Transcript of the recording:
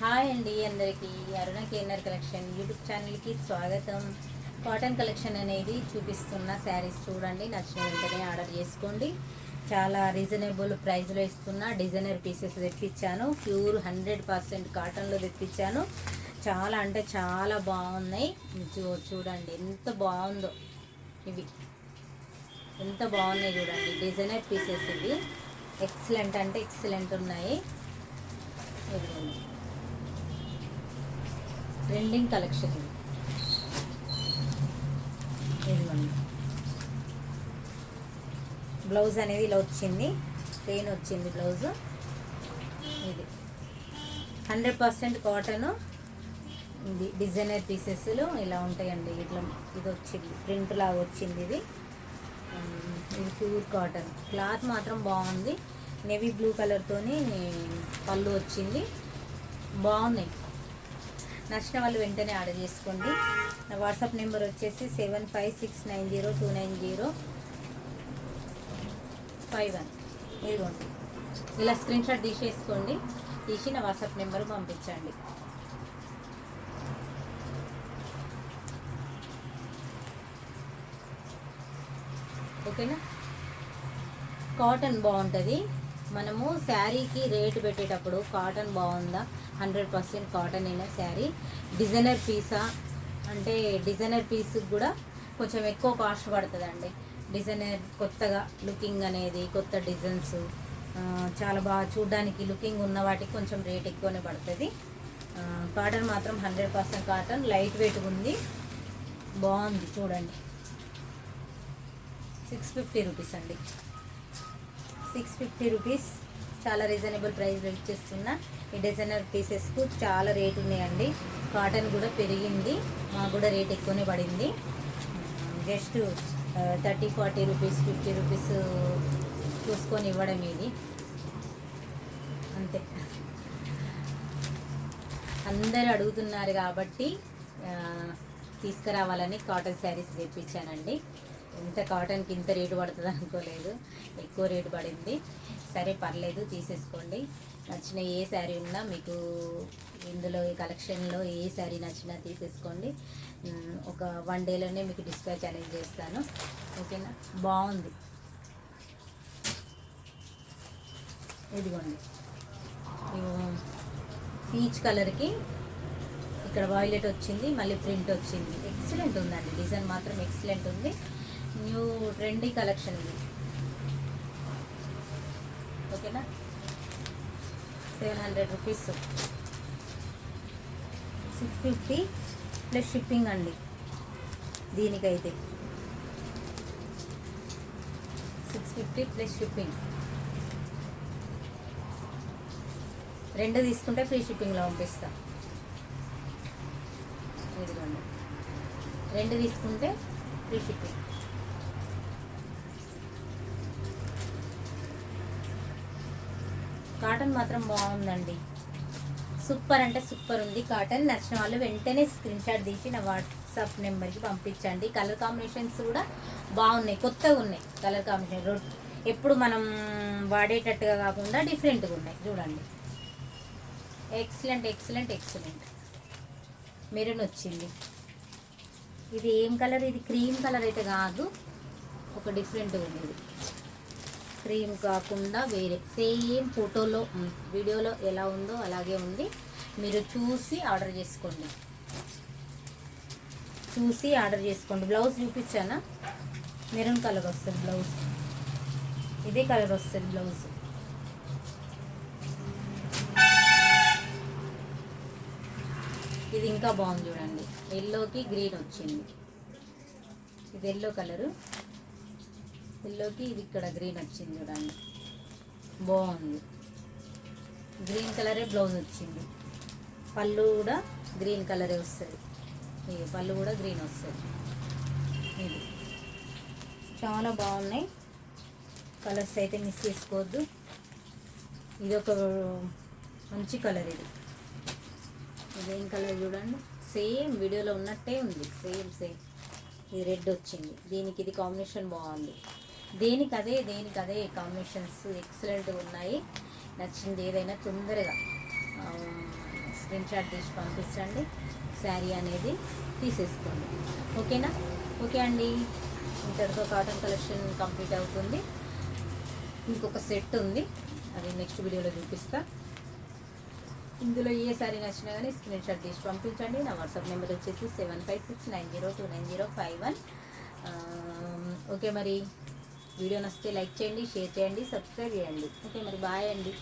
Hi అండి అందరికీ. అరుణ KNR collection YouTube ఛానల్కి స్వాగతం. కాటన్ కలెక్షన్ అనేది చూపిస్తున్న శారీస్ చూడండి, నచ్చిన వెంటనే ఆర్డర్ చేసుకోండి. చాలా రీజనబుల్ ప్రైస్లో ఇస్తున్న డిజైనర్ పీసెస్ తెప్పించాను. ప్యూర్ 100% కాటన్లో తెప్పించాను. చాలా అంటే చాలా బాగున్నాయి. చూడండి ఎంత బాగుందో, ఇవి ఎంత బాగున్నాయి చూడండి. డిజైనర్ పీసెస్ ఇవి ఎక్సలెంట్ అంటే ఎక్సలెంట్ ఉన్నాయి. ట్రెండింగ్ కలెక్షన్ ఇదిగోండి. బ్లౌజ్ అనేది ఇలా వచ్చింది, ప్లెయిన్ వచ్చింది బ్లౌజు. ఇది 100% కాటన్. ఇది డిజైనర్ పీసెస్లో ఇలా ఉంటాయండి. ఇట్లా ఇది వచ్చింది, ప్రింట్ లాగా వచ్చింది. ఇది ప్యూర్ కాటన్. క్లాత్ మాత్రం బాగుంది. నేవీ బ్లూ కలర్తోని పళ్ళు వచ్చింది. బాగున్నాయి. నచ్చిన వాళ్ళు వెంటనే ఆర్డర్ చేసుకోండి. నా వాట్సాప్ నెంబర్ వచ్చేసి 7569029051. ఇదిగోండి, ఇలా స్క్రీన్ షాట్ తీసేసుకోండి. తీసి నా వాట్సాప్ నెంబర్ పంపించండి. ఓకేనా. కాటన్ బాగుంటుంది. మనము శారీకి రేటు పెట్టేటప్పుడు కాటన్ బాగుందా, 100% కాటన్ అయిన శారీ డిజైనర్ పీసా అంటే డిజైనర్ పీస్కి కూడా కొంచెం ఎక్కువ కాస్ట్ పడుతుందండి. డిజైనర్ కొత్తగా లుకింగ్ అనేది, కొత్త డిజైన్స్ చాలా బాగా చూడడానికి లుకింగ్ ఉన్న వాటికి కొంచెం రేట్ ఎక్కువనే పడుతుంది. కాటన్ మాత్రం 100% కాటన్, లైట్ వెయిట్ ఉంది, బాగుంది. చూడండి, 650 రూపీస్ అండి. 650 రూపీస్, చాలా రీజనబుల్ ప్రైస్లో ఇచ్చేస్తున్నా. ఈ డిజైనర్ పీసెస్కు చాలా రేట్ ఉన్నాయండి. కాటన్ కూడా పెరిగింది, మాకు కూడా రేట్ ఎక్కువనే పడింది. జస్ట్ 30-40 రూపీస్, 50 రూపీస్ చూసుకొని ఇవ్వడం ఇది అంతే. అందరూ అడుగుతున్నారు కాబట్టి తీసుకురావాలని కాటన్ శారీస్ తెప్పించానండి. ఇంత కాటన్కి ఇంత రేటు పడుతుంది అనుకోలేదు, ఎక్కువ రేటు పడింది. సరే పర్లేదు, తీసేసుకోండి. నచ్చిన ఏ శారీ ఉన్నా మీకు ఇందులో ఈ కలెక్షన్లో ఏ శారీ నచ్చినా తీసేసుకోండి. ఒక 1 డేలోనే మీకు డిస్పాచ్ అనేది చేస్తాను. ఓకేనా. బాగుంది. ఇదిగోండి, పీచ్ కలర్కి ఇక్కడ వాయిలెట్ వచ్చింది, మళ్ళీ ప్రింట్ వచ్చింది. ఎక్సలెంట్ ఉందండి, డిజైన్ మాత్రం ఎక్సలెంట్ ఉంది. న్యూ ట్రెండీ కలెక్షన్ ఇది. ఓకేనా. 700 రూపీస్, 650 ప్లస్ షిప్పింగ్ అండి. దీనికైతే 650 ప్లస్ షిప్పింగ్. 2 తీసుకుంటే ఫ్రీ షిప్పింగ్లో పంపిస్తా. ఇదిగోండి, 2 తీసుకుంటే ఫ్రీ షిప్పింగ్. కాటన్ మాత్రం బాగుందండి, సూపర్ అంటే సూపర్ ఉంది కాటన్. నచ్చిన వాళ్ళు వెంటనే స్క్రీన్ షాట్ తీసి నా వాట్సాప్ నెంబర్కి పంపించండి. కలర్ కాంబినేషన్స్ కూడా బాగున్నాయి, కొత్తగా ఉన్నాయి కలర్ కాంబినేషన్. ఎప్పుడు మనం వాడేటట్టుగా కాకుండా డిఫరెంట్గా ఉన్నాయి. చూడండి, ఎక్సలెంట్ ఎక్సలెంట్ ఎక్సలెంట్. మెరూన్ వచ్చింది. ఇది ఏం కలర్? ఇది క్రీమ్ కలర్ అయితే కాదు, ఒక డిఫరెంట్గా ఉంది. ఇది క్రీమ్ కాకుండా వేరే, సేమ్ ఫోటోలో వీడియోలో ఎలా ఉందో అలాగే ఉంది. మీరు చూసి ఆర్డర్ చేసుకోండి, చూసి ఆర్డర్ చేసుకోండి. బ్లౌజ్ చూపించానా? మెరూన్ కలర్ వస్తుంది బ్లౌజ్, ఇదే కలర్ వస్తుంది బ్లౌజ్. ఇది ఇంకా బాగుంది చూడండి, ఎల్లోకి గ్రీన్ వచ్చింది. ఇది ఎల్లో కలరు, ఎల్లోకి ఇది ఇక్కడ గ్రీన్ వచ్చింది చూడండి, బాగుంది. గ్రీన్ కలరే బ్లౌజ్ వచ్చింది. పళ్ళు కూడా గ్రీన్ కలరే వస్తుంది. ఇది పళ్ళు కూడా గ్రీన్ వస్తుంది. ఇది చాలా బాగున్నాయి కలర్స్, అయితే మిస్ చేసుకోవద్దు. ఇది ఒక మంచి కలర్. ఇదేం కలర్ చూడండి, సేమ్ వీడియోలో ఉన్నట్టే ఉంది, సేమ్ సేమ్. ఇది రెడ్ వచ్చింది, దీనికి ఇది కాంబినేషన్ బాగుంది. దేనికదే కాంబినేషన్స్ ఎక్సలెంట్గా ఉన్నాయి. నచ్చింది ఏదైనా తొందరగా స్క్రీన్ షాట్ తీసి పంపించండి, శారీ అనేది తీసేసుకోండి. ఓకేనా? ఓకే అండి, ఇంతటితో కాటన్ కలెక్షన్ కంప్లీట్ అవుతుంది. ఇంకొక సెట్ ఉంది, అది నెక్స్ట్ వీడియోలో చూపిస్తా. ఇందులో ఏ సారీ నచ్చినా కానీ స్క్రీన్ షాట్ తీసి పంపించండి. నా వాట్సాప్ నెంబర్ వచ్చేసి 7569029051. ఓకే, మరి వీడియో నచ్చితే లైక్ చేయండి, షేర్ చేయండి, సబ్స్క్రైబ్ చేయండి. ఓకే మరి, బాయ్ అండి.